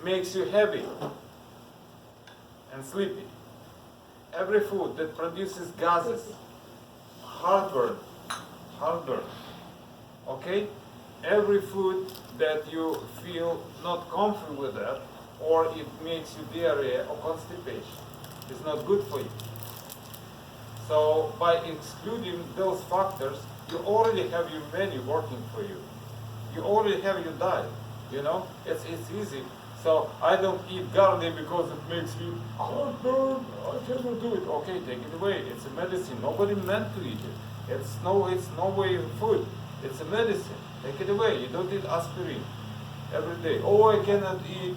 makes you heavy and sleepy. Every food that produces gases, heartburn, okay? Every food that you feel not comfortable with that, or it makes you diarrhea or constipation, is not good for you. So by excluding those factors, you already have your menu working for you. You already have your diet, you know? It's easy. So I don't eat garlic because it makes me heartburn. I cannot do it. Okay, take it away. It's a medicine. Nobody meant to eat it. It's no way food. It's a medicine. Take it away. You don't eat aspirin every day. Oh, I cannot eat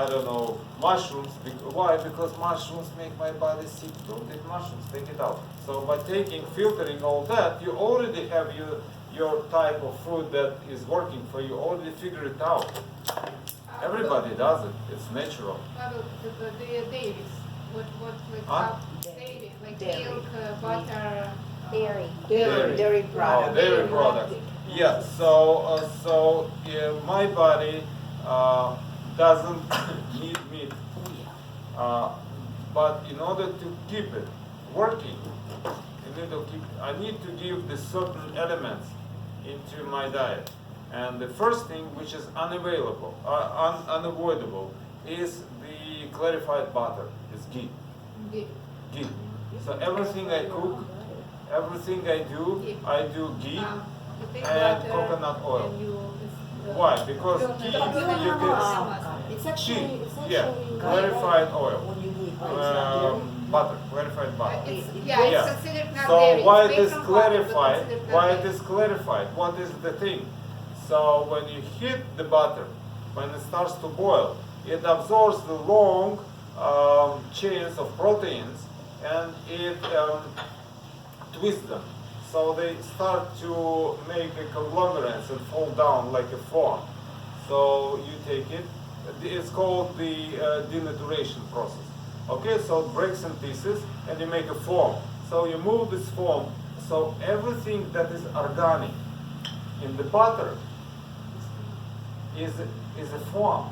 I don't know, mushrooms. Why? Because mushrooms make my body sick. Don't eat mushrooms. Take it out. So by filtering all that, you already have your type of food that is working for you. Already figure it out. Everybody does it. It's natural. The dairies. What dairy? Like Dairy. milk, butter. Dairy product. Oh, dairy product. Yeah. So my body doesn't need meat, but in order to keep it working, I need to give the certain elements into my diet. And the first thing, which is unavoidable, is the clarified butter. It's ghee. Ghee. So everything I cook, everything I do ghee and coconut oil. Why? Because ghee, you can It's actually clarified oil. When you need Butter, clarified butter. It's Yeah. considered not So dairy. why It's it made is from clarified? butter, but Why it considered is clarified? What is the thing? So when you heat the butter, when it starts to boil, it absorbs the long chains of proteins and it twists them. So they start to make a conglomerates and fall down like a foam. So you take it. It's called the denaturation process. Okay, so it breaks in pieces and you make a foam. So you move this foam. So everything that is organic in the butter is a foam,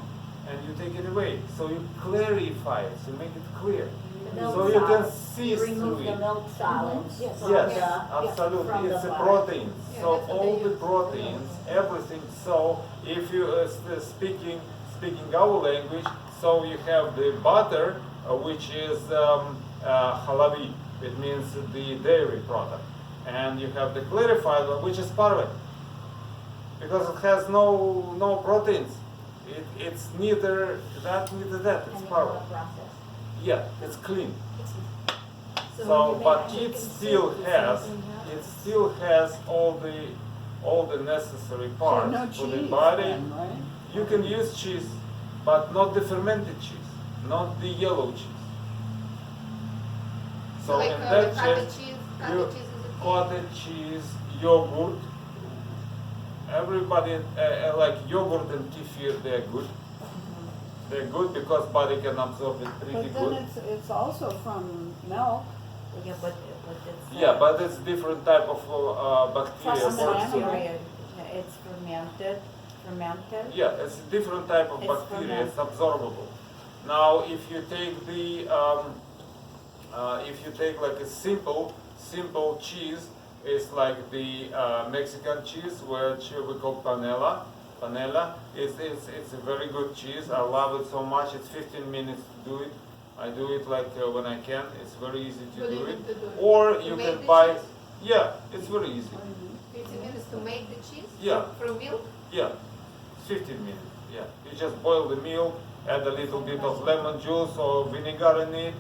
and you take it away. So you clarify it. So make it clear. So you can see through remove the it. milk solids. Yes, From absolutely. the It's a butter. protein. Yeah, So that's what all they the use. proteins, everything. So if you speaking our language, so you have the butter, which is halabi. It means the dairy product, and you have the clarified one, which is parve, because it has no proteins. It's neither that neither that. It's parve. Yeah, it's clean. So, but it still has all the necessary parts no for the cheese body. then, right? You can use cheese, but not the fermented cheese, not the yellow cheese. So like in that cottage case, cheese. you Cottage cheese is a cottage cheese, yogurt. Everybody like yogurt and kefir. They're good. They're good because body can absorb it pretty But good. then it's also from milk. Yeah, but it's Yeah, but it's different type of bacteria. Plus works on it. bacteria. It's fermented. Yeah, it's a different type of It's bacteria. It's absorbable. Now, if you take like a simple cheese, it's like the Mexican cheese, which we call panela. Panela it's a very good cheese. I love it so much. It's 15 minutes to do it. I do it like when I can. It's very easy to What do do you it. need to do it? Or To you make can the buy. cheese? Yeah, it's very easy. 15 minutes to make the cheese? Yeah. From milk? Yeah, 15 minutes. Yeah, you just boil the milk, add a little bit of lemon juice or vinegar in it.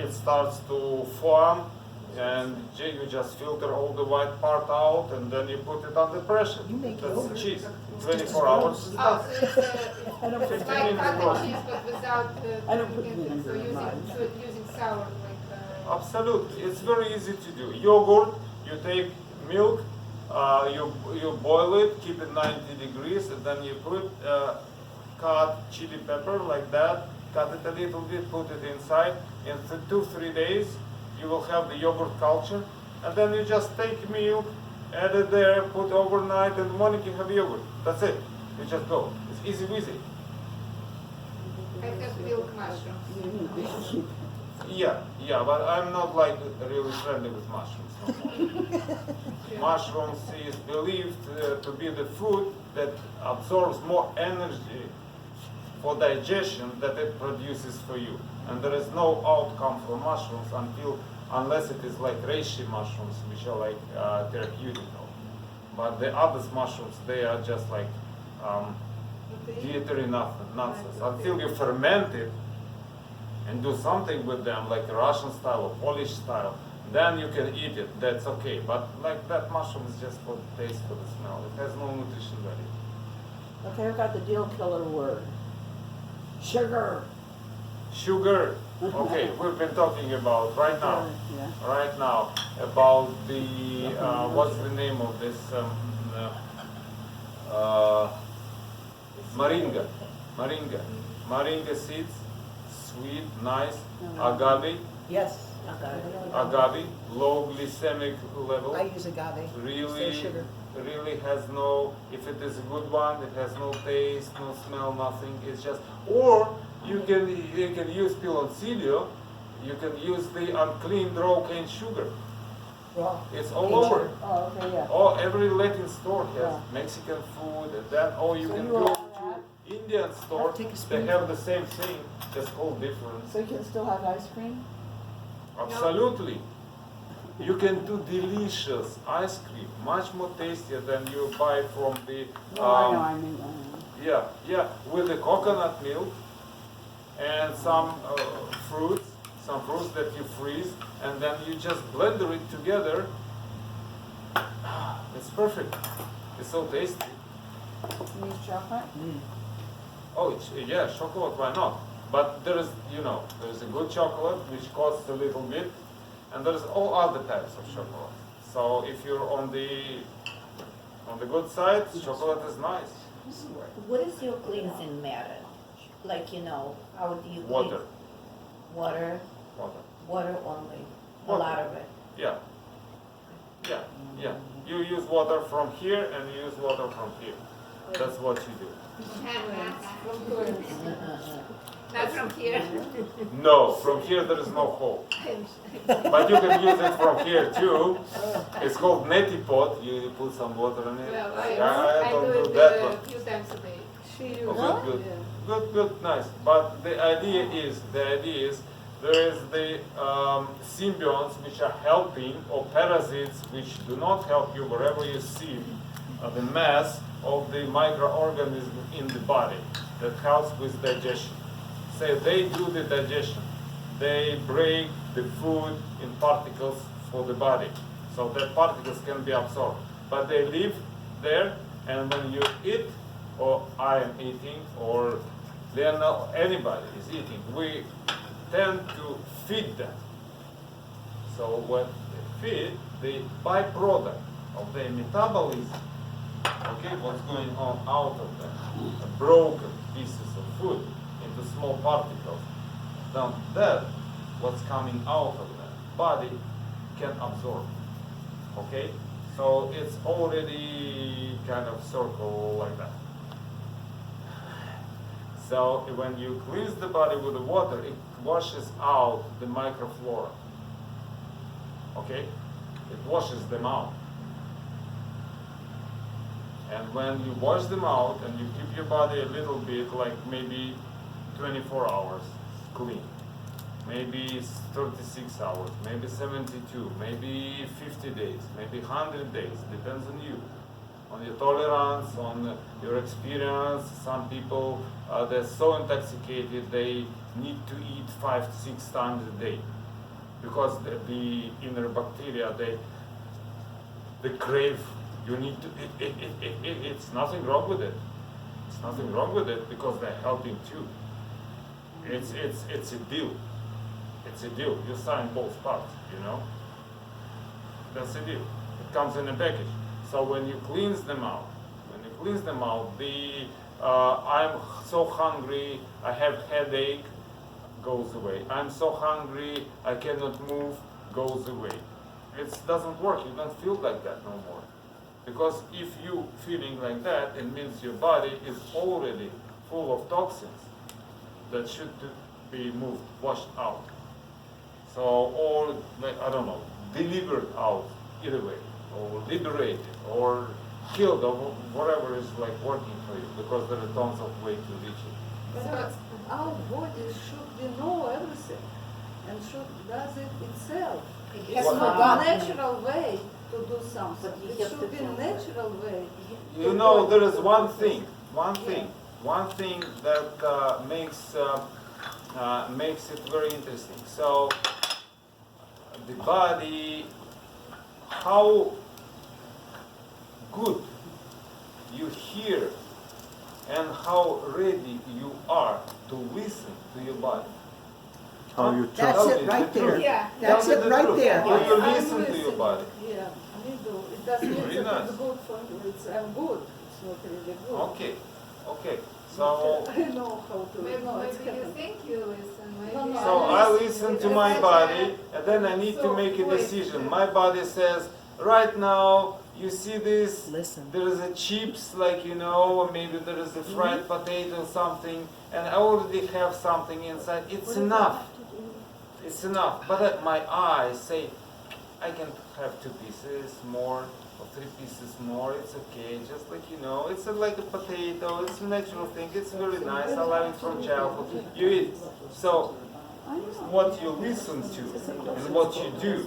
It starts to foam, and you just filter all the white part out, and then you put it under pressure. That's the cheese. 24 hours. Oh, so it's 15 like minutes cottage process. cheese, but without I don't put cooking it. So vinegar in mine. using sour, like. Absolutely, it's very easy to do. Yogurt, you take milk, you boil it, keep it 90 degrees, and then you put cut chili pepper like that, cut it a little bit, put it inside. In 2-3 days, you will have the yogurt culture, and then you just take milk, add it there, put overnight, and in the morning you have yogurt. That's it. You just go. It's easy wheezy. I have milk mushrooms. Yeah, but I'm not like really friendly with mushrooms no more. Mushrooms is believed to be the food that absorbs more energy for digestion that it produces for you. And there is no outcome from mushrooms unless it is like reishi mushrooms, which are like therapeutical. But the other mushrooms, they are just like dietary nonsense. Until you ferment it and do something with them, like Russian style or Polish style, then you can eat it. That's okay. But like that mushroom is just for the taste, for the smell. It has no nutrition value. Okay, I've got the deal killer word. Sugar. Sugar. Okay, we've been talking about right now. Yeah. Right now about the what's the name of this moringa seeds, sweet, nice, agave, Yes, agave, low glycemic level, I use agave. really So sugar. really has no, if it is a good one, it has no taste, no smell, nothing. It's just, or you can use piloncillo, you can use the uncleaned raw cane sugar. Raw. It's all Cane over. sugar. Oh, okay, yeah. Oh, every Latin store has Yeah. Mexican food, and then you So can you go allow to Indian store. take a They spoon. have the same thing, just called different. So you can still have ice cream? Absolutely. You can do delicious ice cream, much more tastier than you buy from the. No, I mean, Yeah, with the coconut milk and some fruits that you freeze, and then you just blender it together. It's perfect. It's so tasty. you use chocolate? Oh, yeah, chocolate, why not? But there is a good chocolate which costs a little bit, and there's all other types of chocolate. So if you're on the good side, chocolate is nice. What is your cleansing method? Like, how do you Water, clean? Water, water. water only, a Water. lot of it. Yeah. You use water from here and you use water from here. That's what you do. Not from here. No, from here there is no hole. But you can use it from here too. It's called neti pot. You put some water in it. Well, I I don't do do it that a one. few times a day. Oh, good, nice. But the idea is there is the symbionts which are helping, or parasites which do not help you wherever you see the mass of the microorganism in the body that helps with digestion. So they do the digestion. They break the food in particles for the body, so that particles can be absorbed. But they live there, and when you eat, or I am eating, or then anybody is eating, we tend to feed them. So when they feed, the byproduct of their metabolism, okay, what's going on out of them, broken pieces of food into small particles, then that, what's coming out of the body, can absorb. Okay? So it's already kind of circle like that. So when you cleanse the body with the water, it washes out the microflora. Okay? It washes them out. And when you wash them out and you keep your body a little bit, like maybe 24 hours clean, maybe 36 hours, maybe 72, maybe 50 days, maybe 100 days, depends on you, on your tolerance, on your experience. Some people, they're so intoxicated, they need to eat 5 to 6 times a day because the inner bacteria, they crave. You need to, it's nothing wrong with it. It's nothing wrong with it because they're helping too. It's a deal. It's a deal. You sign both parts, That's a deal. It comes in a package. So when you cleanse them out, the I'm so hungry, I have headache, goes away. I'm so hungry, I cannot move, goes away. It doesn't work. You don't feel like that no more. Because if you feeling like that, it means your body is already full of toxins that should be moved, washed out. So, or like, I don't know, delivered out either way, or liberated, or killed, or whatever is like working for you, because there are tons of ways to reach it. But our body should know everything and should does it itself. It It's has not forgotten. a natural way to do something. But you It have should to be feel that. natural way. You know, there is one thing that makes it very interesting. So, the body, how good you hear and how ready you are to listen to your body. How you That's Tell it me right the truth. there. Yeah. That's Tell me it the right truth. there. Will you I'm listen to your listening. body? Yeah, we do. It doesn't mean Very that nice. it's good for you. I'm good. It's not really good. Okay. So, I know how to. Maybe, no, it's maybe you happened. think you listen, maybe. No, no, so I listen to my It's body, and then I need to So, make a wait. decision. My body says, right now, you see this, Listen. there is a chips, like you know, or maybe there is a fried potato or something, and I already have something inside. It's enough. It's enough. But my eyes say, I can have 2 pieces more or 3 pieces more. It's okay. Just like you know, it's like a potato. It's a natural thing. It's very nice. I love it from childhood. You eat. So what you listen to and what you do,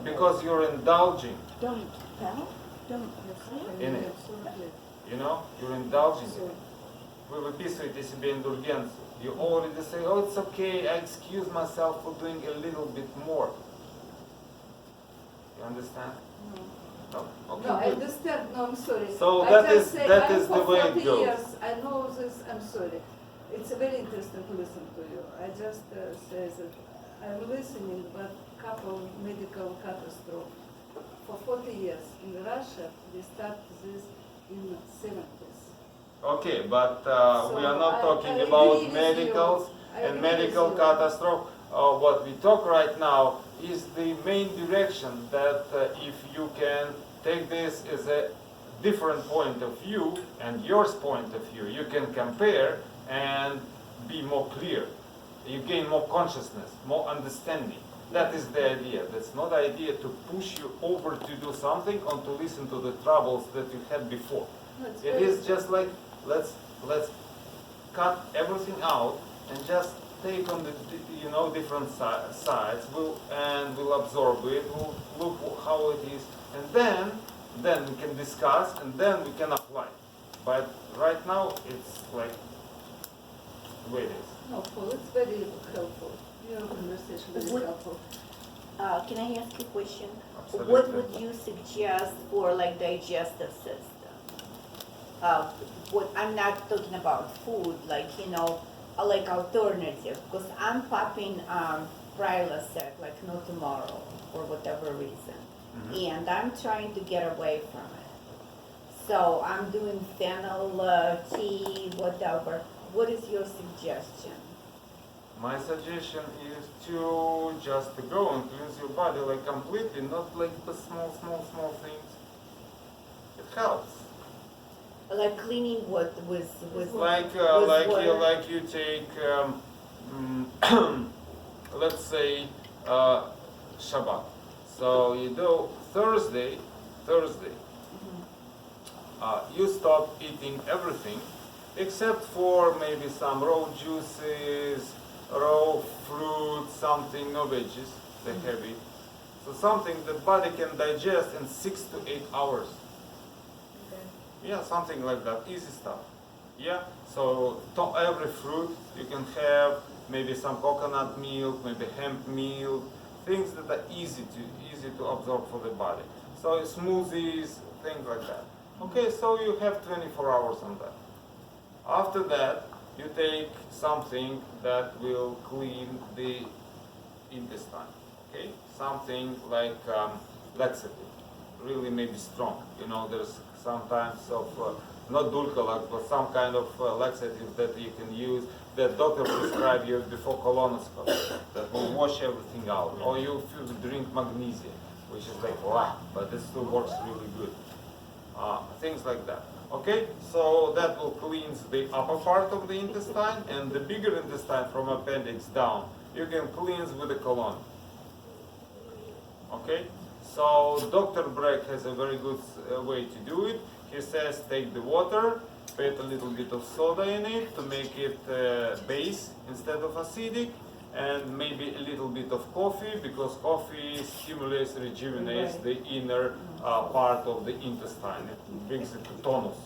because you're indulging Don't, pal, don't. in it. You know, you're indulging in it. Вы выписываете себе индульгенцию. You already say, oh, it's okay, I excuse myself for doing a little bit more. You understand? No? Okay, No, I good. understand. No, I'm sorry. So I that just is- say, that I'm is the for way it 40 goes. years. I know this. I'm sorry. It's very interesting to listen to you. I just say that I'm listening, but couple medical catastrophe. For 40 years in Russia, we started this in 70s. Okay, but we are So not I talking agree about with medicals you. I and agree with medical you. catastrophe. What we talk right now is the main direction that if you can take this as a different point of view and yours point of view, you can compare and be more clear. You gain more consciousness, more understanding. That is the idea. That's not the idea to push you over to do something or to listen to the troubles that you had before. That's It very- is just like let's cut everything out and just take on the different sides. We'll absorb it. We'll look how it is, and then we can discuss and then we can apply. But right now it's like the way it is. No, Paul, it's very helpful. Your conversation very What- helpful. Can I ask you a question? Absolutely. What would you suggest for like digestive system? What I'm not talking about food, like like alternative, because I'm popping Prilosec, like no tomorrow for whatever reason, and I'm trying to get away from it. So I'm doing fennel tea, whatever. What is your suggestion? My suggestion is to just go and cleanse your body like completely, not like the small things. It helps. Like cleaning what with Like water. you take let's say Shabbat. So you do Thursday. You stop eating everything except for maybe some raw juices, raw fruit, something, no veggies, the heavy. So something the body can digest in 6 to 8 hours. Yeah, something like that, easy stuff. Yeah, so every fruit you can have, maybe some coconut milk, maybe hemp milk, things that are easy to absorb for the body. So smoothies, things like that. Okay, so you have 24 hours on that. After that, you take something that will clean the intestine. Okay, something like laxative, really maybe strong. There's sometimes of not Dulcolax, but some kind of laxative that you can use that doctor prescribe you before colonoscopy that will wash everything out. Or you drink magnesium. which is like wow, but it still works really good. Things like that. Okay, so that will cleanse the upper part of the intestine, and the bigger intestine from appendix down, you can cleanse with the colon. Okay, so Dr. Breck has a very good way to do it. He says take the water, put a little bit of soda in it to make it base instead of acidic, and maybe a little bit of coffee, because coffee stimulates, rejuvenates the inner part of the intestine. It brings it to tonus.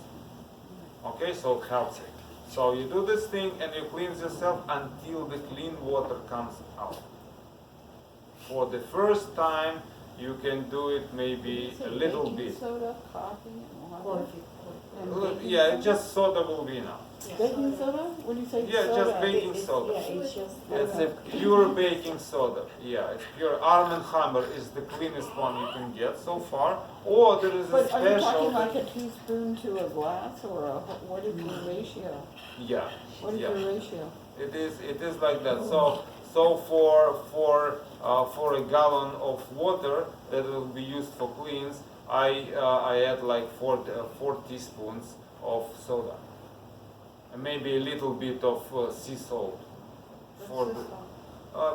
Okay, so it helps it. So you do this thing and you cleanse yourself until the clean water comes out. For the first time, you can do it maybe a little bit. Soda, coffee, and water. Yeah, just soda will be enough. Baking soda? What do you say? Yeah, soda? just baking soda. Yeah, it's just. It's a pure baking soda. Yeah, it's pure. Arm & Hammer is the cleanest one you can get so far. Or there is a But are you special. talking like a teaspoon to a glass, or what is your ratio? Yeah, What is yeah. your ratio? It is like that. So for a gallon of water that will be used for cleans, I add like 4 teaspoons of soda, and maybe a little bit of sea salt,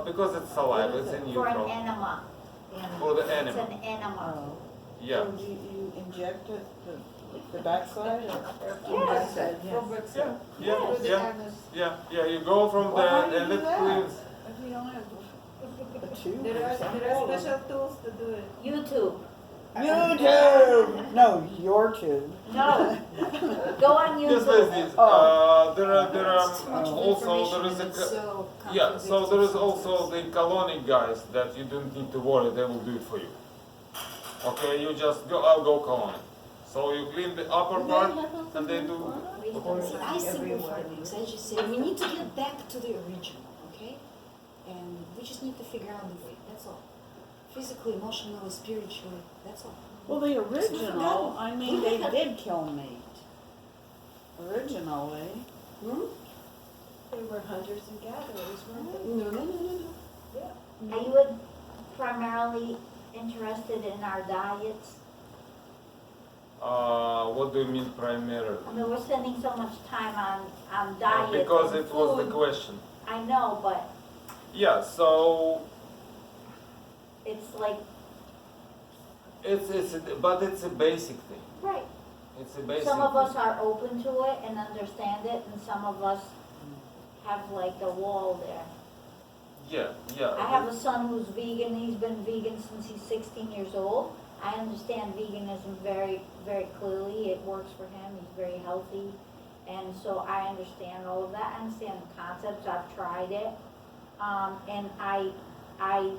because it's saliva, it's in For an utero. enema. For the It's enema. an enema. Oh. Yeah. So do you inject it, the backside, or? Yes. Yeah, Through the yeah, anus. yeah. You go from Well, how do there you and do it that? cleans. If you don't have a tube There or are something? special tools to do it. YouTube. YouTube! No, your tube. No. Go on Just YouTube. like this. Oh. There are It's too much also there information is and it's so yeah. So there is contradictory also the sometimes. colonic guys that you don't need to worry. They will do it for you. Okay, you just go. I'll go colonic. So you clean the upper part, and they do. See, I simplify things. I just say we need to get back to the original, okay? And we just need to figure out the way. That's all. Physically, emotionally, spiritually. That's all. Well, the original, I mean, they did kill meat. Originally. They were hunters and gatherers, weren't they? No. Are you primarily interested in our diets? What do you mean primarily? I mean, we're spending so much time on diet Because and it was the food. question. I know, but Yeah. So it's like, but it's a basic thing. right. It's a basic. Some of us thing. are open to it and understand it, and some of us have like a wall there. Yeah. I have a son who's vegan. He's been vegan since he's 16 years old. I understand veganism very, very clearly. It works for him. He's very healthy. And so I understand all of that. I understand the concepts. I've tried it. And I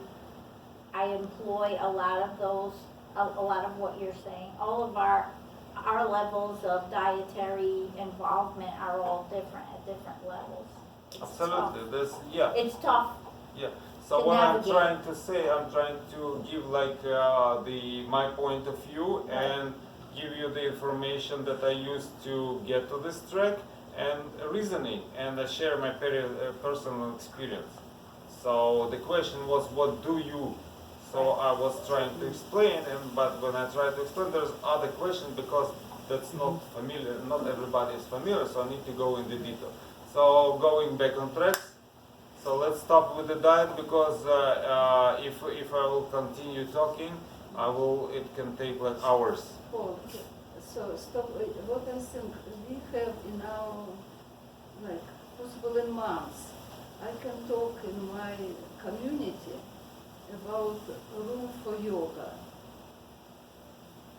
employ a lot of those, a lot of what you're saying. All of our levels of dietary involvement are all different at different levels. It's Absolutely. tough. It's It's tough. Yeah. So To what navigate. I'm trying to say, I'm trying to give like my point of view and give you the information that I used to get to this track and reasoning, and I share my personal experience. So the question was, what do you? So I was trying to explain, but when I try to explain, there's other questions because that's not familiar. Not everybody is familiar, so I need to go into detail. So going back on track. So let's stop with the diet because if I will continue talking, it can take like hours. Oh, so stop. What I think we have in our, like, possible in months, I can talk in my community about room for yoga.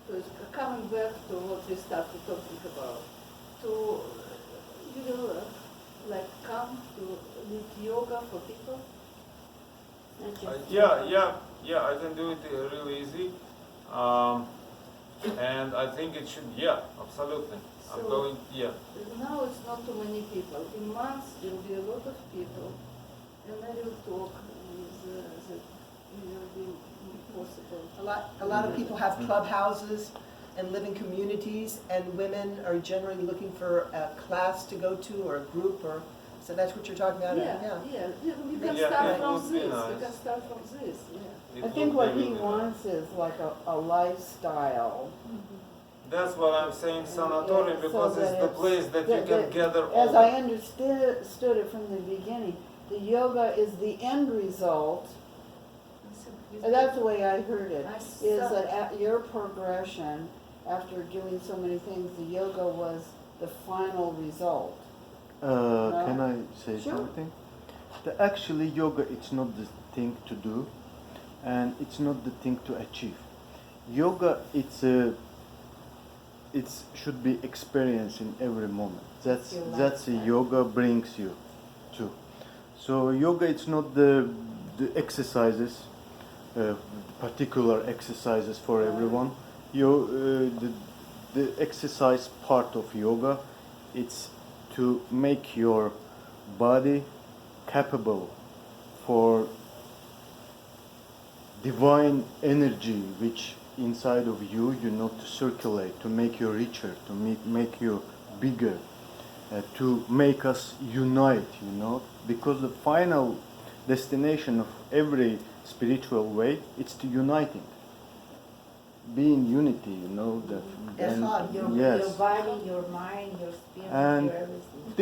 So it's coming back to what we started talking about. To, like come to lead yoga for people. Yeah, I can do it really easy. And I think it should, absolutely. I'm So- going, Now it's not too many people. In months there will be a lot of people, and I will talk with that will be possible. A lot of people have clubhouses and living communities, and women are generally looking for a class to go to or a group or So that's what you're talking about, Yeah. You can Yeah, start it from would be this. nice. You can start from this. Yeah. It I think would what be he really wants is like a lifestyle. That's what I'm saying, sanatorium, So because it's that the place that you can gather all As I the... understood it from the beginning, the yoga is the end result. That's the way I heard it. Is that at your progression, after doing so many things, the yoga was the final result. Can I say Sure. something? Actually, yoga, it's not the thing to do, and it's not the thing to achieve. Yoga, it should be experienced in every moment. That's a yoga brings you to. So yoga, it's not the exercises, particular exercises for everyone. The exercise part of yoga, it's to make your body capable for divine energy which inside of you, to circulate, to make you richer, to make you bigger, to make us unite, because the final destination of every spiritual way, it's to uniting. Be in unity, That's hard. Your yes. body, your mind, your spirit, And your everything.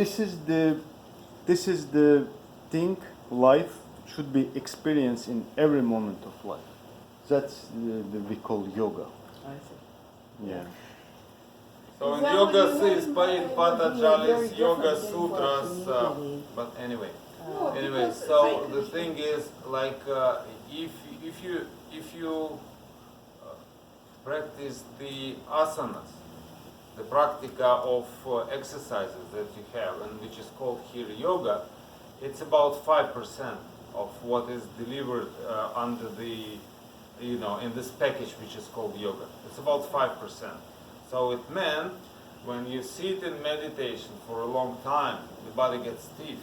this is the thing life should be experienced in every moment of life. That's we call yoga. I see. Yeah. So Is in that yoga what you is have? in It would be a very Patanjali's Yoga different thing for a Sutras, community. but anyway. No, Anyway, because so I- the thing is, like, if you practice the asanas, the practica of exercises that you have, and which is called here yoga, it's about 5% of what is delivered under the, in this package which is called yoga. It's about 5%. So it meant when you sit in meditation for a long time, the body gets stiff.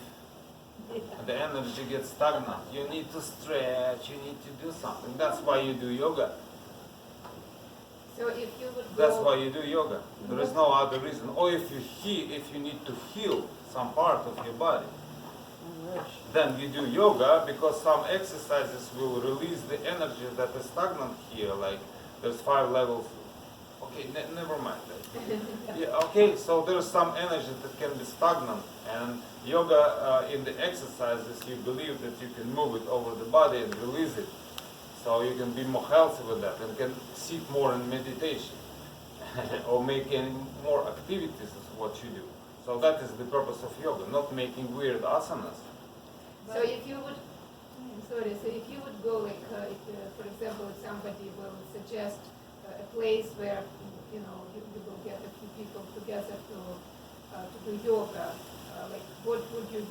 And the energy gets stagnant. You need to stretch, you need to do something. That's why you do yoga. So if you would That's go, why you do yoga. There is no other reason. Or if you need to heal some part of your body, then you do yoga, because some exercises will release the energy that is stagnant here. Like there's 5 levels. Okay, never mind that. Yeah, okay, so there's some energy that can be stagnant, and yoga in the exercises, you believe that you can move it over the body and release it, so you can be more healthy with that and can sit more in meditation or make any more activities is what you do. So that is the purpose of yoga, not making weird asanas. so if you would, sorry, so if you would go like, for example, if somebody will suggest a place where, you will get a few people together to do yoga, like what would you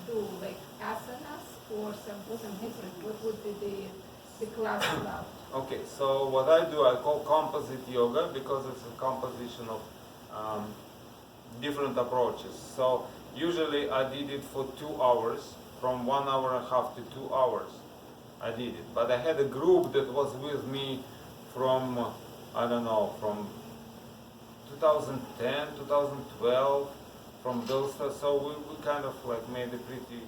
do, like asanas or some different, what would be the class about? Okay, so what I do, I call composite yoga, because it's a composition of different approaches. So usually I did it for 2 hours, from 1 hour and a half to 2 hours. I did it, but I had a group that was with me from, I don't know, from 2010, 2012, from those, so we kind of like made it pretty,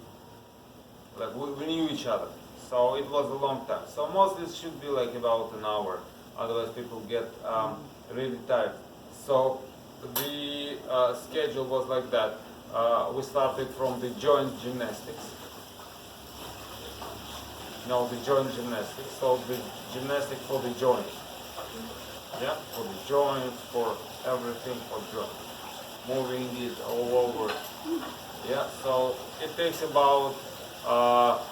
like we knew each other. So it was a long time. So mostly it should be like about an hour, otherwise people get really tired. So the schedule was like that. We started from the joint gymnastics. The joint gymnastics. So the gymnastics for the joints. Yeah, for the joints, for everything for joints. Moving it all over. Yeah, so it takes about,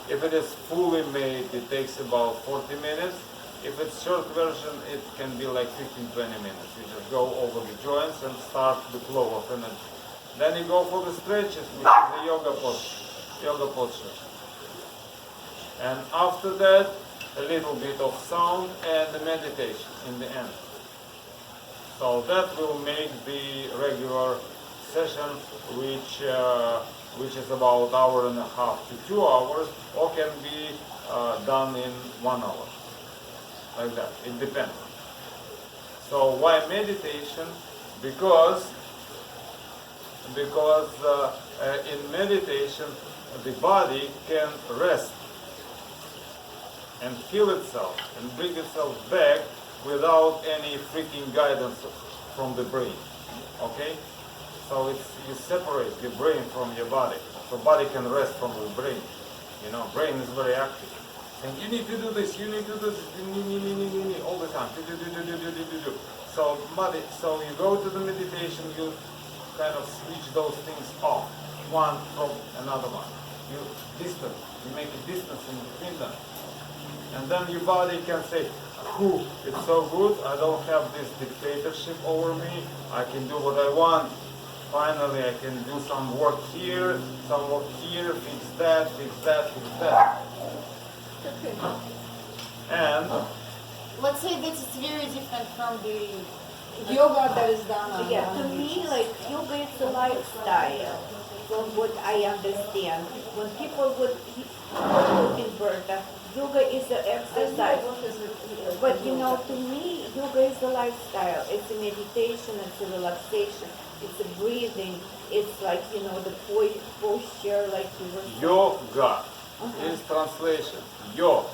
if it is fully made, it takes about 40 minutes. If it's short version, it can be like 15-20 minutes. You just go over the joints and start the flow of energy. Then you go for the stretches, which is the yoga posture. And after that, a little bit of sound and the meditation in the end. So that will make the regular session, which is about hour and a half to 2 hours, or can be done in 1 hour. Like that, it depends. So why meditation? Because because in meditation the body can rest and heal itself and bring itself back without any freaking guidance from the brain. Okay? So you separate your brain from your body. So body can rest from the brain. You know, brain is very active. And you need to do this, you need to do this, all the time. Do. So you go to the meditation, you kind of switch those things off, one from another one. You distance, you make a distance in between them. And then your body can say, whew, it's so good, I don't have this dictatorship over me, I can do what I want. Finally, I can do some work here, fix that. Okay. And Let's say that it's very different from the yoga that is done on Yeah, to me, like, yoga is a lifestyle, from what I understand. When people would convert, yoga is an exercise. But you know, to me, yoga is a lifestyle. It's a meditation, it's a relaxation, it's a breathing, it's like, you know, the posture, like you were saying. yoga is translation. Yo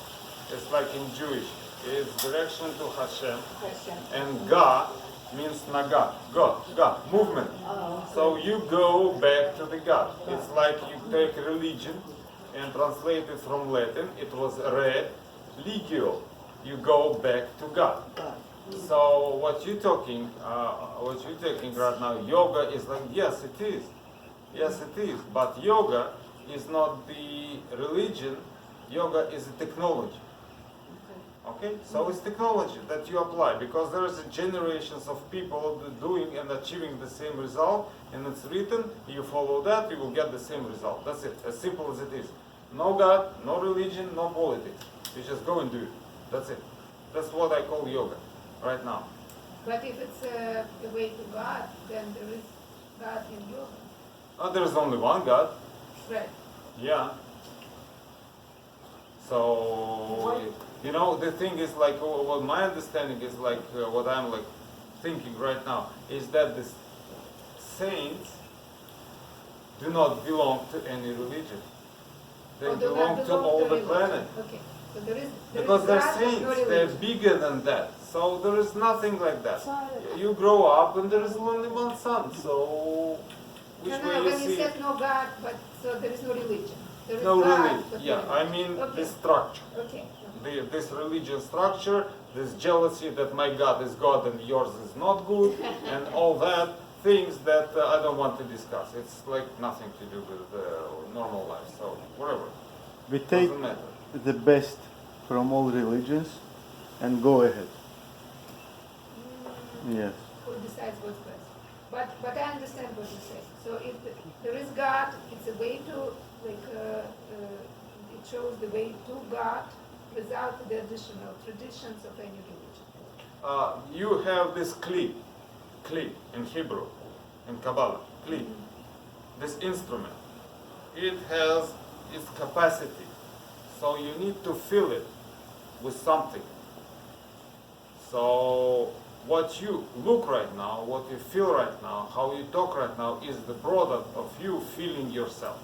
is like in Jewish, is direction to Hashem. And ga means naga, ga, movement. So you go back to the God. It's like you take religion and translate it from Latin. It was religio. You go back to God. So what you're talking right now, yoga is like, yes it is. But yoga is not the religion. Yoga is a technology. Okay, so it's technology that you apply because there is generations of people doing and achieving the same result, and it's written. You follow that, you will get the same result. That's it, as simple as it is. No God, no religion, no politics. You just go and do it. That's it. That's what I call yoga right now. But if it's a way to God, then there is God in yoga. There is only one God. Right. Yeah. So, you know, the thing is like, what my understanding is like, what I'm like thinking right now, is that the saints do not belong to any religion. They Or do belong not to all the religion. planet. Okay. So there is Because they're God, no saints, they're religion. bigger than that. So there is nothing like that. You grow up and there is only one sun. So which No, way you when you see it? said no God, but so there is no religion. There is No, God, really. but no Yeah, I religion. mean Okay. the structure. Okay. This religious structure, this jealousy that my God is God and yours is not good, and all that things that I don't want to discuss. It's like nothing to do with normal life. So whatever. We take Doesn't matter. the best from all religions and go ahead. Yes. Who decides what's best? But I understand what you say. So if there is God, it's a way to it shows the way to God without the additional traditions of any religion. You have this kli in Hebrew, in Kabbalah, kli, this instrument. It has its capacity, so you need to fill it with something. So what you look right now, what you feel right now, how you talk right now is the product of you feeling yourself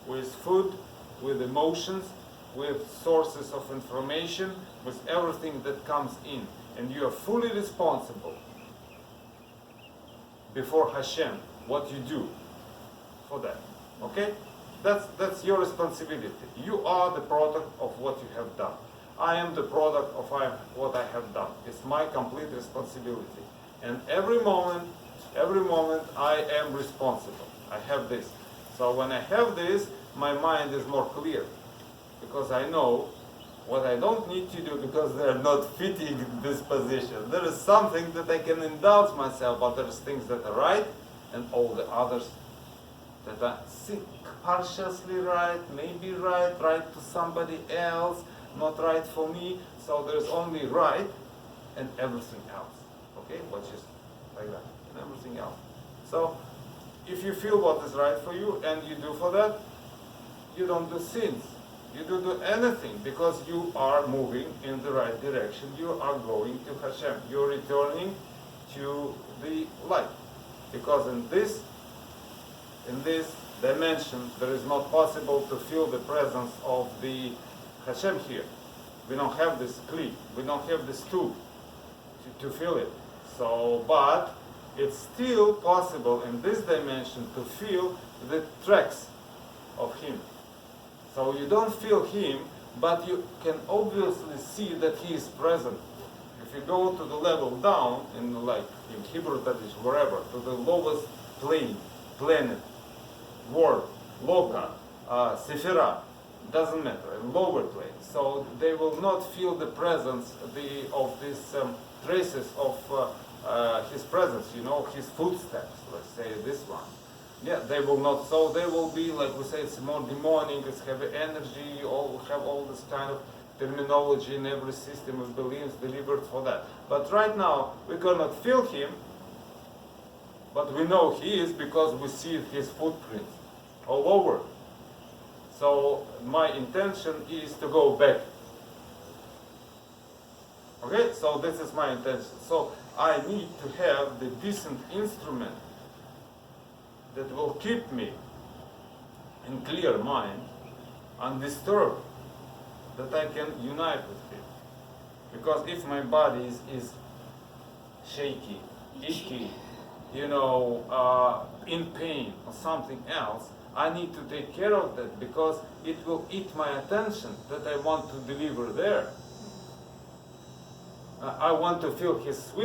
with food, with emotions, with sources of information, with everything that comes in. And you are fully responsible before Hashem what you do for that. Okay? That's your responsibility. You are the product of what you have done. I am the product of what I have done. It's my complete responsibility. And every moment I am responsible. I have this. So when I have this, my mind is more clear. Because I know what I don't need to do because they're not fitting this position. There is something that I can indulge myself, but there's things that are right and all the others that are partially right, maybe right to somebody else, not right for me. So there's only right and everything else. Okay? Which is like that. And everything else. So if you feel what is right for you and you do for that, you don't do sins. You don't do anything because you are moving in the right direction. You are going to Hashem. You're returning to the light. Because in this in this dimension, there is not possible to feel the presence of the Hashem here. We don't have this kli, we don't have this tube to feel it. So, but it's still possible in this dimension to feel the tracks of him. So you don't feel him, but you can obviously see that he is present. If you go to the level down, in like in Hebrew tradition, wherever, to the lowest plane, planet, world, loka, sephira, doesn't matter, a lower plane. So they will not feel the presence of these traces of his presence, you know, his footsteps, let's say this one. Yeah, they will not, so they will be, like we say, it's more demonic, it's heavy energy, have all this kind of terminology in every system of beliefs delivered for that. But right now, we cannot feel him, but we know he is because we see his footprints all over. So my intention is to go back. Okay, so this is my intention. So I need to have the decent instrument that will keep me in clear mind, undisturbed, that I can unite with him. Because if my body is shaky, icky, you know, in pain or something else, I need to take care of that because it will eat my attention that I want to deliver there. I want to feel his sweet